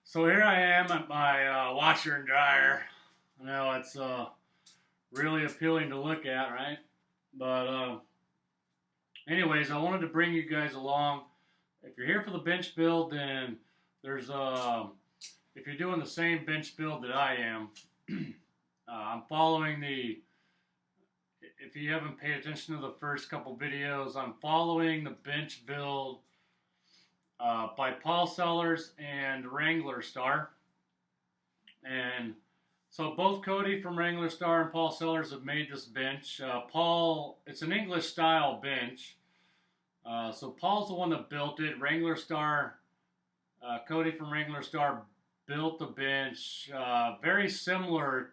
So here I am at my washer and dryer. I know it's really appealing to look at, right? But anyways, I wanted to bring you guys along. If you're here for the bench build, then there's if you're doing the same bench build that I am, I'm following the. If you haven't paid attention to the first couple videos, I'm following the bench build by Paul Sellers and Wrangler Star. And so both Cody from Wrangler Star and Paul Sellers have made this bench. Paul, it's an English style bench. So Paul's the one that built it. Wrangler Star, Cody from Wrangler Star built the bench very similar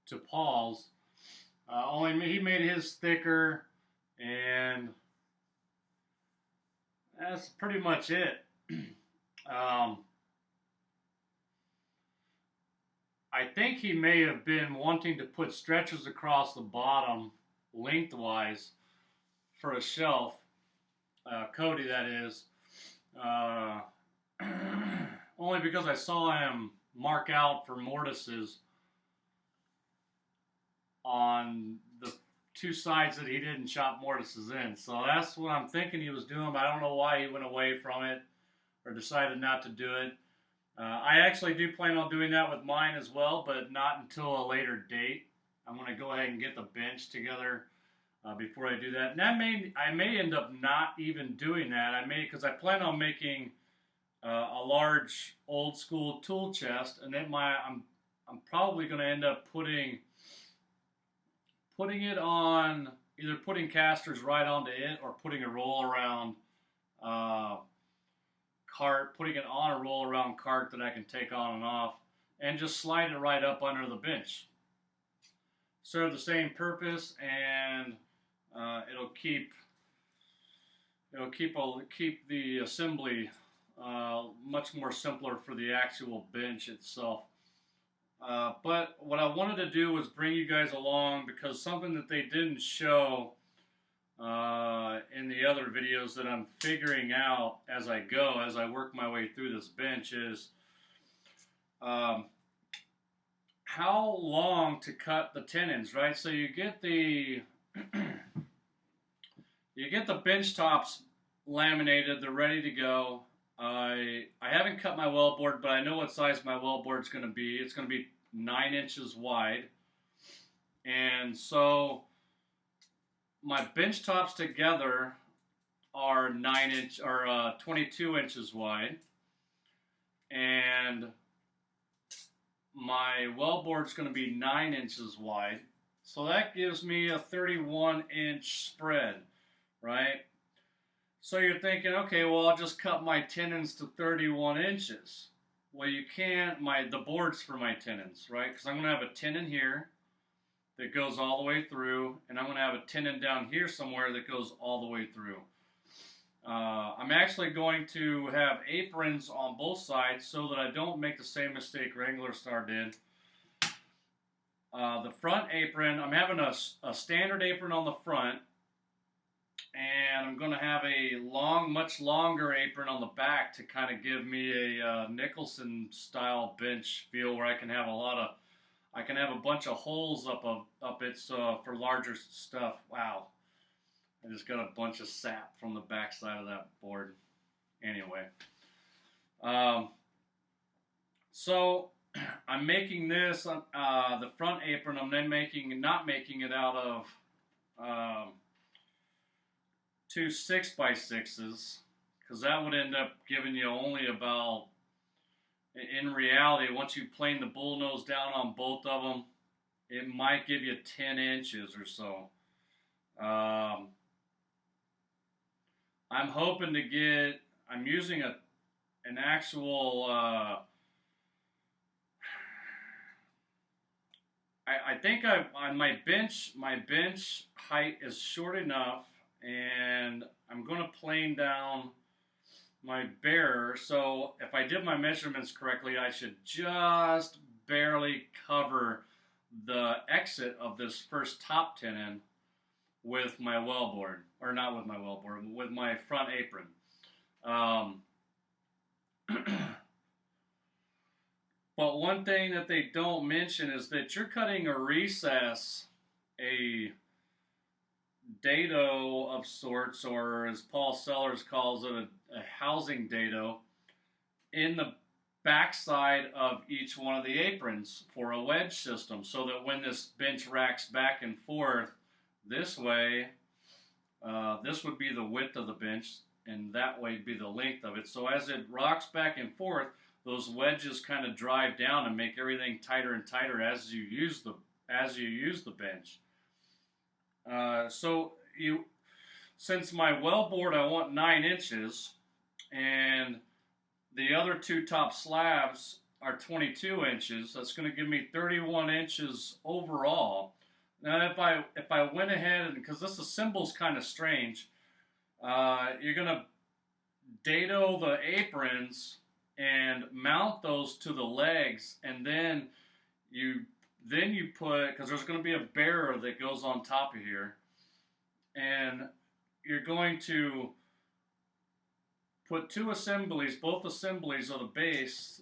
to Paul's. Only he made his thicker, and that's pretty much it. I think he may have been wanting to put stretchers across the bottom lengthwise for a shelf. Cody, that is. Only because I saw him mark out for mortises on the two sides that he didn't chop mortises in. So that's what I'm thinking he was doing, but I don't know why he went away from it or decided not to do it. I actually do plan on doing that with mine as well, but not until a later date. I'm going to go ahead and get the bench together before I do that. And I may end up not even doing that. Because I plan on making a large old school tool chest, and then I'm probably going to end up putting it on, either putting casters right onto it or putting a roll around cart, putting it on a roll around cart that I can take on and off, and just slide it right up under the bench. Serve the same purpose, and it'll keep the assembly much more simpler for the actual bench itself. But what I wanted to do was bring you guys along, because something that they didn't show in the other videos that I'm figuring out as I go, as I work my way through this bench, is how long to cut the tenons, right? So you get the bench tops laminated, they're ready to go. I haven't cut my wellboard, but I know what size my wellboard's going to be. It's going to be 9 inches wide. And so my bench tops together are 22 inches wide. And my wellboard's going to be 9 inches wide. So that gives me a 31-inch spread, right? So you're thinking, okay, well, I'll just cut my tenons to 31 inches. Well, you can't. The board's for my tenons, right? Because I'm going to have a tenon here that goes all the way through, and I'm going to have a tenon down here somewhere that goes all the way through. I'm actually going to have aprons on both sides so that I don't make the same mistake Wrangler Star did. The front apron, I'm having a standard apron on the front, and I'm going to have a much longer apron on the back to kind of give me a Nicholson style bench feel, where I can have a bunch of holes up it for larger stuff. Wow, I just got a bunch of sap from the back side of that board. Anyway, so I'm making this the front apron. I'm then not making it out of two 6x6s, because that would end up giving you only about, in reality, once you plane the bull nose down on both of them, it might give you 10 inches or so. I'm hoping to get, I'm using an actual, I think on my bench height is short enough, and I'm going to plane down my bearer. So if I did my measurements correctly, I should just barely cover the exit of this first top tenon with my wellboard, or not with my wellboard, with my front apron. But one thing that they don't mention is that you're cutting a recess, a dado of sorts, or as Paul Sellers calls it, a housing dado, in the backside of each one of the aprons for a wedge system, so that when this bench racks back and forth this way, this would be the width of the bench, and that way be the length of it. So as it rocks back and forth, those wedges kind of drive down and make everything tighter and tighter as you use the bench. So since my well board I want 9 inches, and the other 2 top slabs are 22 inches, that's going to give me 31 inches overall. Now, if I went ahead, and because this assemble's kind of strange, you're going to dado the aprons and mount those to the legs, and then you put, because there's going to be a bearer that goes on top of here, and you're going to put 2 assemblies, both assemblies of the base,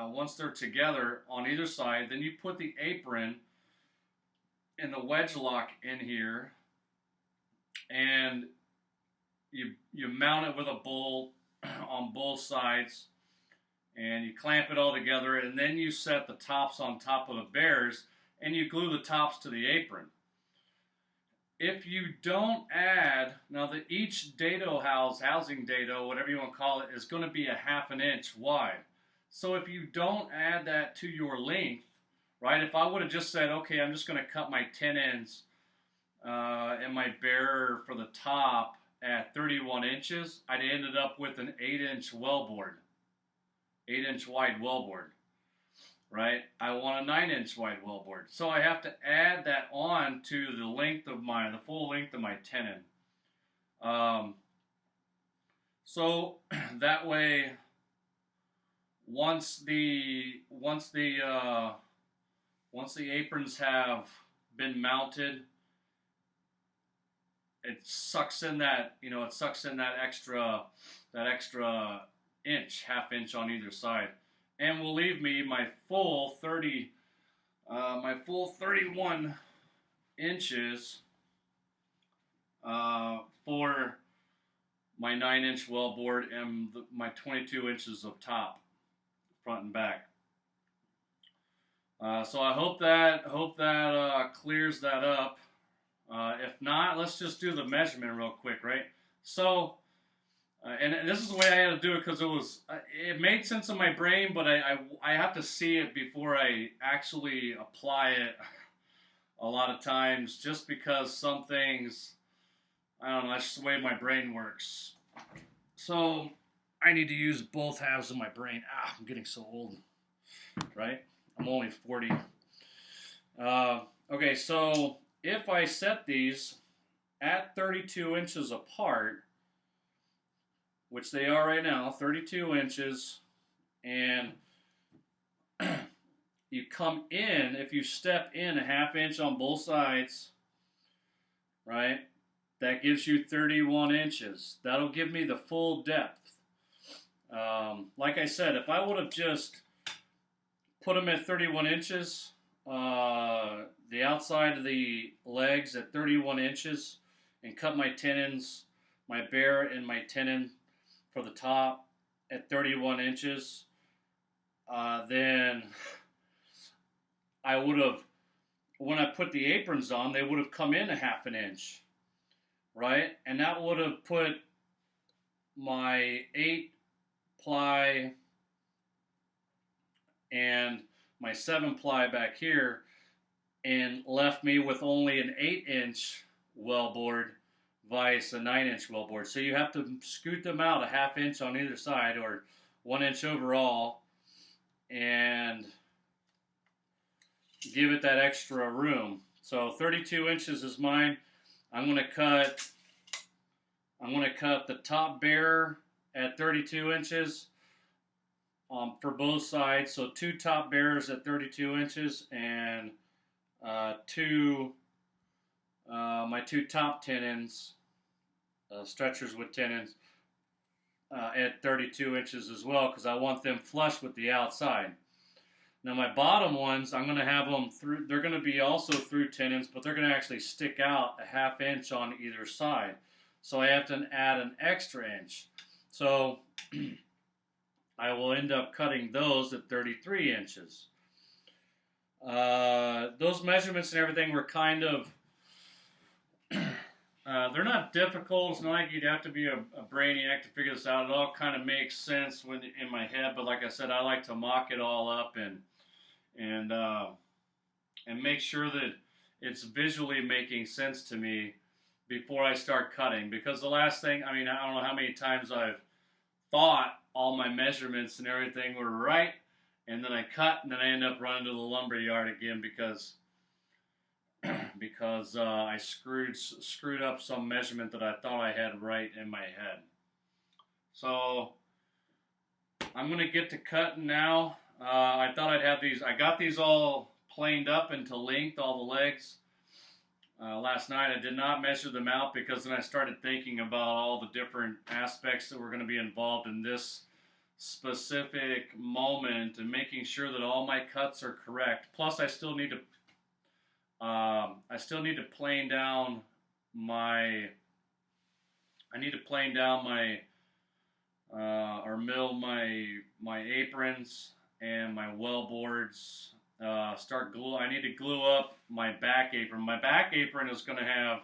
once they're together on either side. Then you put the apron and the wedge lock in here, and you mount it with a bolt on both sides, and you clamp it all together, and then you set the tops on top of the bears, and you glue the tops to the apron. If you don't add, now each dado housing dado, whatever you want to call it, is going to be a 1/2 inch wide. So if you don't add that to your length, right, if I would have just said, okay, I'm just going to cut my tenons and my bearer for the top at 31 inches, I'd ended up with an 8-inch wellboard, 8-inch wide wellboard, right? I want a 9-inch wide wellboard. So I have to add that on to the length of the full length of my tenon. So that way, once the aprons have been mounted, it sucks in that extra inch, 1/2 inch on either side, and will leave me my full 31 inches for my 9-inch wellboard and my 22 inches of top, front and back. So I hope that clears that up. If not, let's just do the measurement real quick, right? So, and this is the way I had to do it, because it made sense in my brain, but I have to see it before I actually apply it a lot of times, just because some things, I don't know, that's just the way my brain works. So I need to use both halves of my brain. I'm getting so old, right? I'm only 40. Okay, so if I set these at 32 inches apart, which they are right now, 32 inches, and you come in, if you step in a 1/2 inch on both sides, right, that gives you 31 inches. That'll give me the full depth. Like I said, if I would have just put them at 31 inches, the outside of the legs at 31 inches, and cut my tenons, my bear and my tenon for the top at 31 inches, then I would have, when I put the aprons on, they would have come in a 1/2 inch, right? And that would have put my 8-ply and my 7-ply back here, and left me with only an 8-inch wellboard vice a 9-inch wellboard. So you have to scoot them out a 1/2 inch on either side, or 1 inch overall, and give it that extra room. So 32 inches is mine. I'm going to cut the top bearer at 32 inches for both sides. So 2 top bearers at 32 inches, and my 2 top tenons, stretchers with tenons, at 32 inches as well, because I want them flush with the outside. Now my bottom ones, I'm going to have them through, they're going to be also through tenons, but they're going to actually stick out a ½ inch on either side. So I have to add an extra inch. So I will end up cutting those at 33 inches. Those measurements and everything were kind of, they're not difficult. It's not like you'd have to be a brainiac to figure this out. It all kind of makes sense when in my head. But like I said, I like to mock it all up and make sure that it's visually making sense to me before I start cutting. Because the last thing, I mean, I don't know how many times I've thought all my measurements and everything were right, and then I cut, and then I end up running to the lumber yard again because I screwed up some measurement that I thought I had right in my head. So I'm gonna get to cutting now. I thought I'd have these. I got these all planed up into length, all the legs. Last night I did not measure them out because then I started thinking about all the different aspects that were going to be involved in this specific moment and making sure that all my cuts are correct. Plus, I still need to plane down my. I need to plane down my or mill my aprons and my well boards. Start glue. I need to glue up my back apron. My back apron is going to have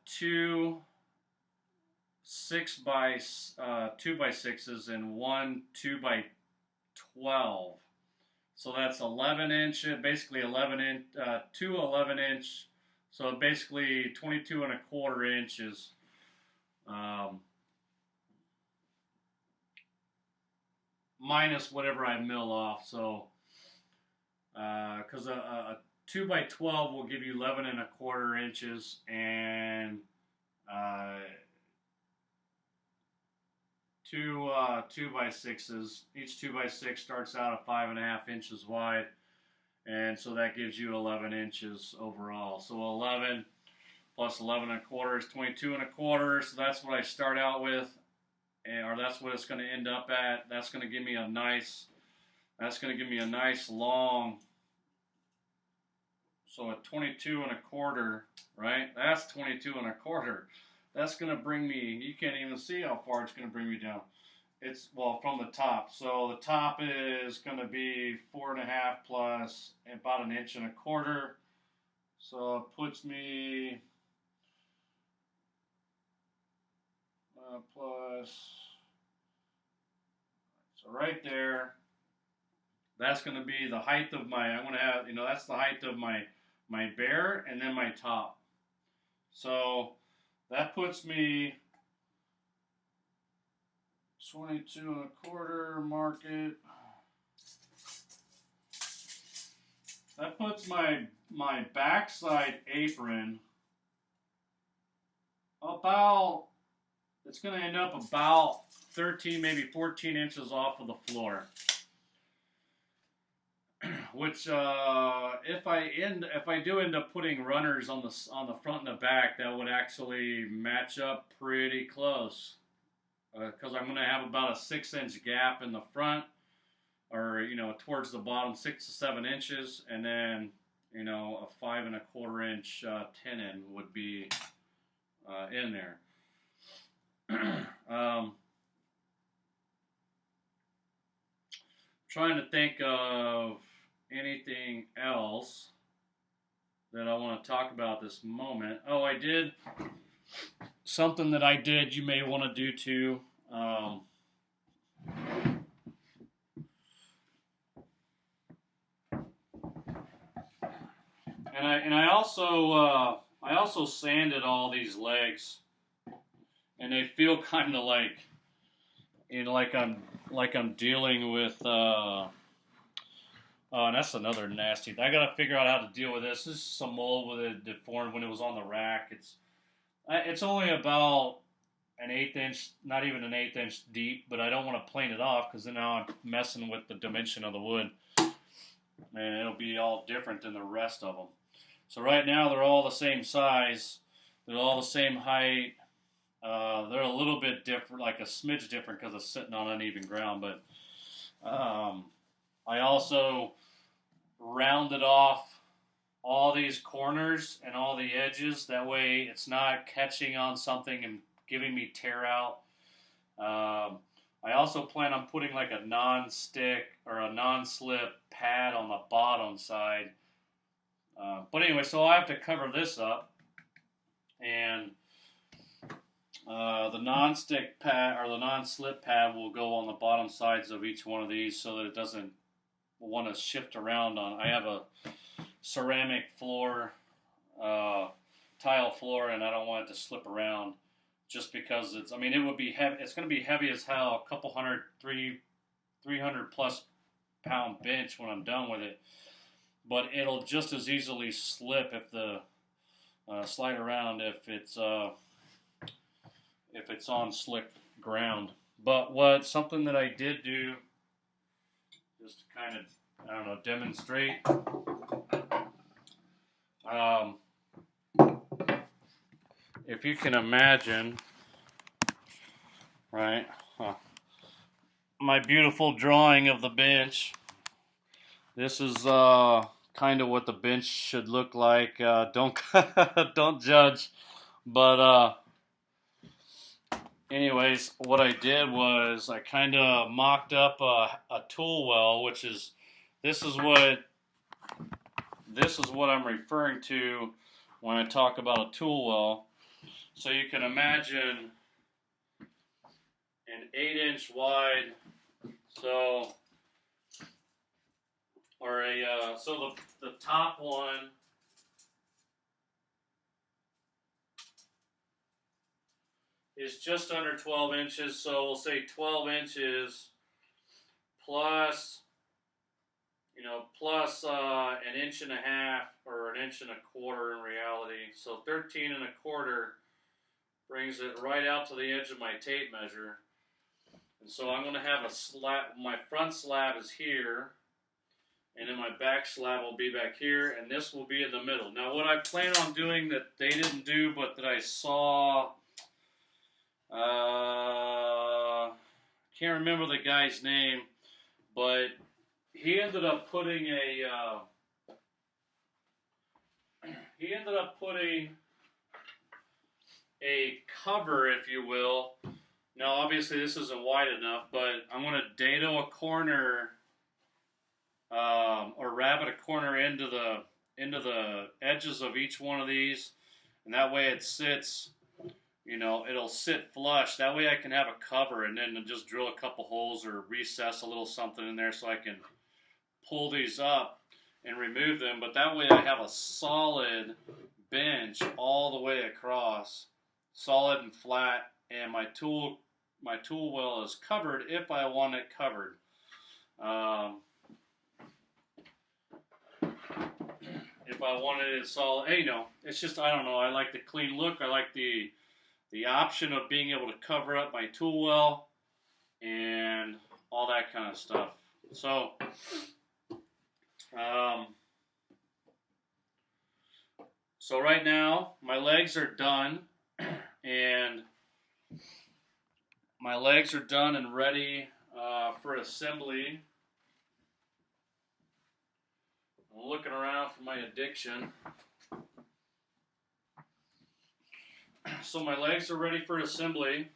two 2x6s and one 2x12. So that's 11 inch, basically 11 inch, two 11 inch. So basically 22 1/4 inches. Minus whatever I mill off. So, because a 2x12 will give you 11 1/4 inches, and two 2x6s. Each 2x6 starts out at 5.5 inches wide, and so that gives you 11 inches overall. So 11 plus 11 1/4 is 22 1/4. So that's what I start out with, or that's what it's going to end up at. That's going to give me a nice. That's going to give me a nice long. So at 22 1/4, right? That's 22 1/4. That's going to bring me, you can't even see how far it's going to bring me down. It's, well, from the top. So the top is going to be 4.5 plus about 1 1/4 inches. So it puts me plus, so right there, that's going to be the height of my, I'm going to have, that's the height of my bear and then my top. So that puts me 22 1/4 market. That puts my backside apron about, it's going to end up about 13, maybe 14 inches off of the floor. Which, if I do end up putting runners on the front and the back, that would actually match up pretty close. Because I'm going to have about a 6-inch gap in the front, or towards the bottom, 6 to 7 inches, and then a 5 1/4 inch tenon would be in there. Trying to think of anything else that I want to talk about this moment. Oh, I did something that I did. You may want to do too. And I also sanded all these legs, and they feel kind of like I'm dealing with. Oh, and that's another nasty. I gotta figure out how to deal with this. This is some mold with it deformed when it was on the rack. It's only about an 1/8 inch, not even an 1/8 inch deep, but I don't want to plane it off because then now I'm messing with the dimension of the wood, and it'll be all different than the rest of them. So right now they're all the same size, they're all the same height. They're a little bit different, like a smidge different because it's sitting on uneven ground, but I also rounded off all these corners and all the edges. That way it's not catching on something and giving me tear out. I also plan on putting like a non-stick or a non-slip pad on the bottom side. But anyway, so I have to cover this up, and the non-stick pad or the non-slip pad will go on the bottom sides of each one of these so that it doesn't want to shift around on. I have a ceramic floor, tile floor, and I don't want it to slip around just because it's, I mean, it would be heavy. It's going to be heavy as hell, a couple 300 plus pound bench when I'm done with it. But it'll just as easily slip if the slide around if it's on slick ground. But something that I did do, just to kind of, I don't know, demonstrate. If you can imagine, right, my beautiful drawing of the bench. This is kind of what the bench should look like. Don't don't judge, but anyways, what I did was I kind of mocked up a tool well, which is this is what I'm referring to when I talk about a tool well. So you can imagine an 8-inch wide, so the top one is just under 12 inches, so we'll say 12 inches plus, plus an inch and a half or an inch and a quarter in reality. So 13 and a quarter brings it right out to the edge of my tape measure. And so I'm going to have a slab, my front slab is here, and then my back slab will be back here, and this will be in the middle. Now what I plan on doing that they didn't do, but that I saw, can't remember the guy's name, but he ended up putting a cover, if you will. Now, obviously, this isn't wide enough, but I'm going to dado a corner or rabbet a corner into the edges of each one of these, and that way it sits. It'll sit flush. That way I can have a cover and then just drill a couple holes or recess a little something in there so I can pull these up and remove them. But that way I have a solid bench all the way across, solid and flat, and my tool well is covered if I want it covered. If I wanted it solid, it's just, I don't know, I like the clean look. I like the option of being able to cover up my tool well and all that kind of stuff. So, so right now my legs are done, and my legs are done and ready for assembly. I'm looking around for my addiction. So my legs are ready for assembly.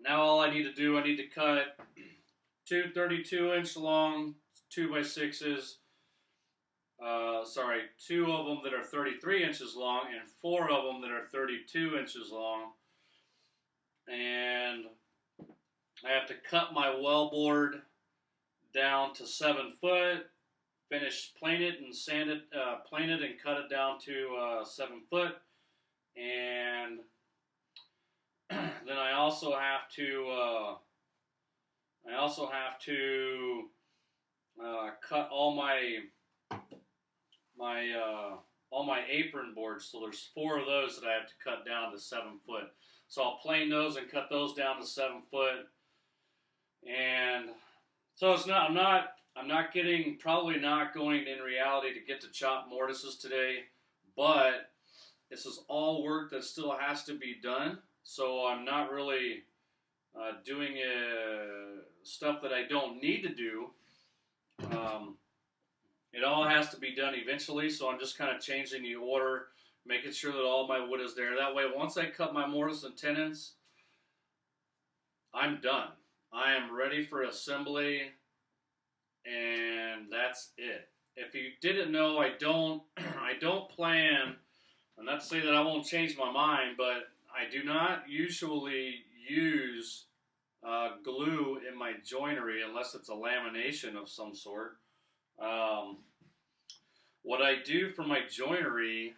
Now all I need to do, I need to cut two 32-inch long 2x6s. Two of them that are 33 inches long and 4 of them that are 32 inches long. And I have to cut my wellboard down to 7 foot, plane it and sand it, plane it and cut it down to 7 foot. And then I also have to cut all my apron boards. So there's 4 of those that I have to cut down to 7 foot. So I'll plane those and cut those down to 7 foot. And so probably not going in reality to get to chop mortises today, but this is all work that still has to be done. So I'm not really doing stuff that I don't need to do. It all has to be done eventually, so I'm just kind of changing the order, making sure that all my wood is there. That way, once I cut my mortise and tenons, I'm done. I am ready for assembly, and that's it. If you didn't know, I don't plan, and not to say that I won't change my mind, but I do not usually use glue in my joinery unless it's a lamination of some sort. What I do for my joinery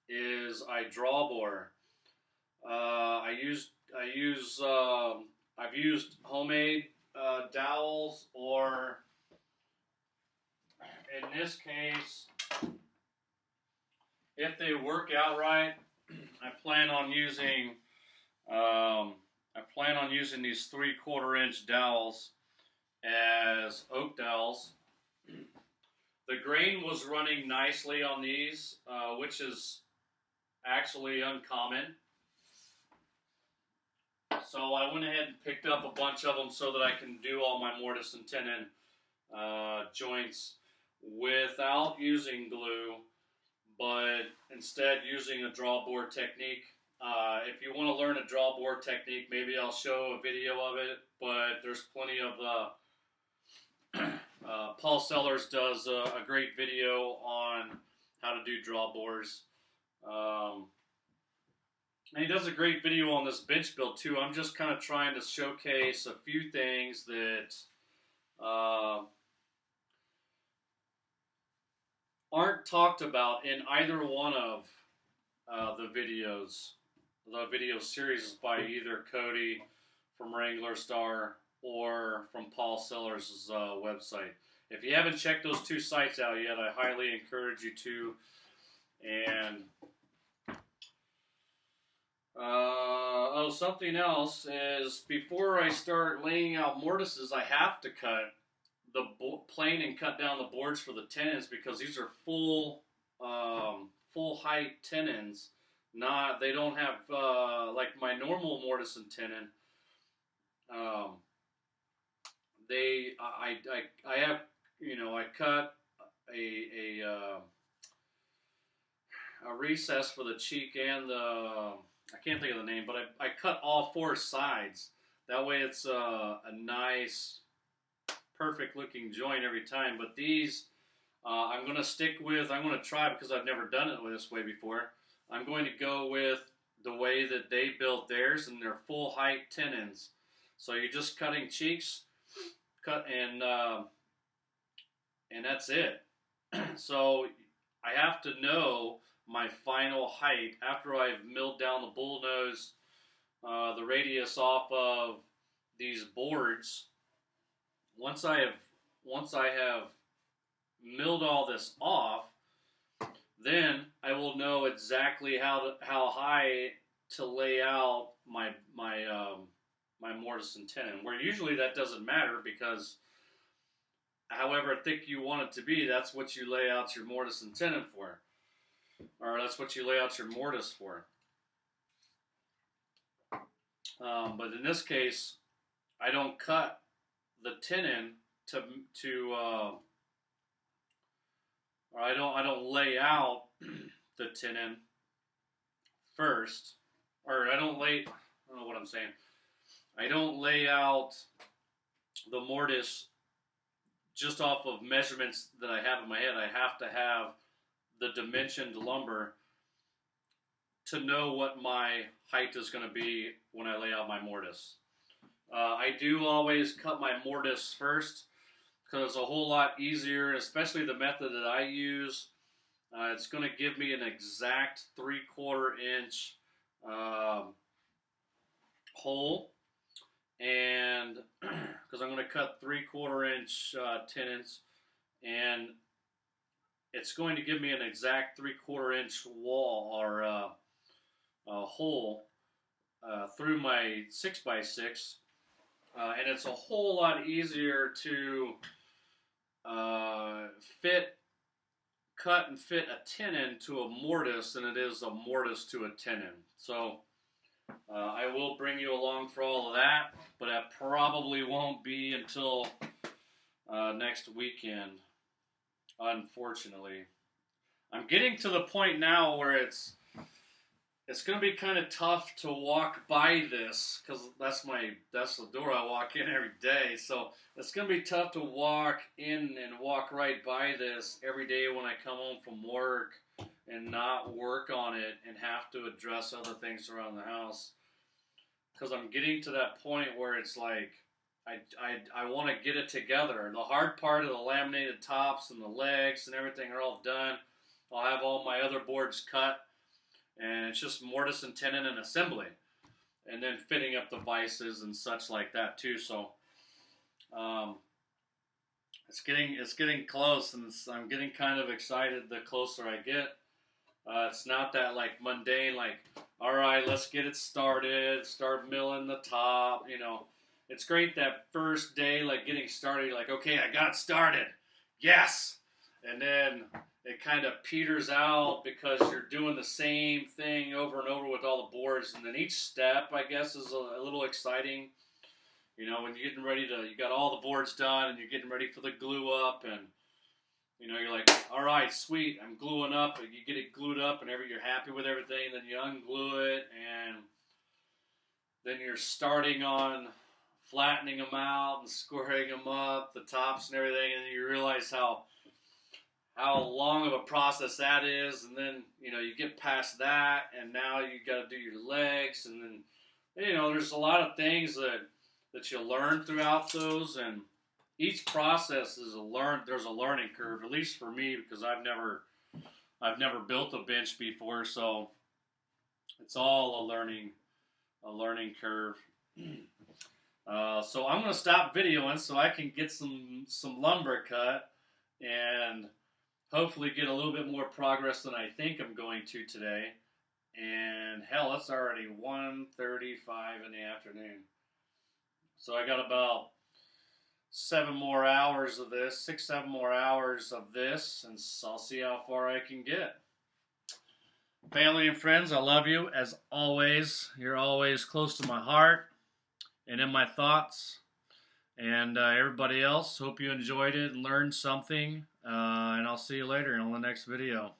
is I draw bore. I've used homemade dowels, or in this case, if they work out right, I plan on using these 3/4 inch dowels as oak dowels. The grain was running nicely on these, which is actually uncommon. So I went ahead and picked up a bunch of them so that I can do all my mortise and tenon joints without using glue, but instead using a draw bore technique. If you want to learn a draw bore technique, maybe I'll show a video of it, but there's plenty of Paul Sellers does a great video on how to do draw bores. And he does a great video on this bench build too. I'm just kind of trying to showcase a few things that aren't talked about in either one of the videos. The video series is by either Cody from Wrangler Star or from Paul Sellers' website. If you haven't checked those two sites out yet, I highly encourage you to. And something else is, before I start laying out mortises, I have to cut the plane and cut down the boards for the tenons, because these are full height tenons. They don't have like my normal mortise and tenon. I have, I cut a recess for the cheek and I can't think of the name, but I cut all four sides. That way it's a nice, perfect looking joint every time. But these, I'm going to try, because I've never done it this way before. I'm going to go with the way that they built theirs, and they're full height tenons. So you're just cutting cheeks, and that's it. So I have to know my final height after I've milled down the bullnose, the radius off of these boards. Once I have milled all this off, then I will know exactly how high to lay out my mortise and tenon. Where usually that doesn't matter, because however thick you want it to be, that's what you lay out your mortise and tenon for. Or that's what you lay out your mortise for. But in this case, I don't cut the tenon or I don't lay out the tenon first, or I don't know what I'm saying. I don't lay out the mortise just off of measurements that I have in my head. I have to have the dimensioned lumber to know what my height is going to be when I lay out my mortise. I do always cut my mortise first, because it's a whole lot easier, especially the method that I use. It's going to give me an exact 3/4 inch hole, and because I'm going to cut 3/4 inch tenons, and it's going to give me an exact 3/4 inch wall, or hole through my 6x6, and it's a whole lot easier to cut and fit a tenon to a mortise than it is a mortise to a tenon. So I will bring you along for all of that, but that probably won't be until next weekend, unfortunately. I'm getting to the point now where it's going to be kind of tough to walk by this, because that's the door I walk in every day. So it's going to be tough to walk in and walk right by this every day when I come home from work and not work on it and have to address other things around the house. Because I'm getting to that point where it's like I want to get it together. The hard part of the laminated tops and the legs and everything are all done. I'll have all my other boards cut, and it's just mortise and tenon and assembly, and then fitting up the vices and such like that too. So it's getting close, and I'm getting kind of excited the closer I get. It's not that like mundane, like, all right, let's get it started, start milling the top. It's great that first day, like getting started, you're like, okay, I got started, yes, and then it kind of peters out because you're doing the same thing over and over with all the boards, and then each step, I guess, is a little exciting. When you're getting ready you got all the boards done, and you're getting ready for the glue up, and you're like, all right, sweet, I'm gluing up, and you get it glued up, and you're happy with everything, and then you unglue it, and then you're starting on flattening them out and squaring them up, the tops and everything, and then you realize how long of a process that is, and then you get past that, and now you got to do your legs, and then there's a lot of things that you learn throughout those, and each process is there's a learning curve, at least for me, because I've never built a bench before, so it's all a learning curve. So I'm going to stop videoing so I can get some lumber cut and hopefully get a little bit more progress than I think I'm going to today. And hell, it's already 1:35 in the afternoon. So I got about 7 more hours of this, 7 more hours of this, and I'll see how far I can get. Family and friends, I love you as always. You're always close to my heart and in my thoughts. And everybody else, hope you enjoyed it and learned something. And I'll see you later on the next video.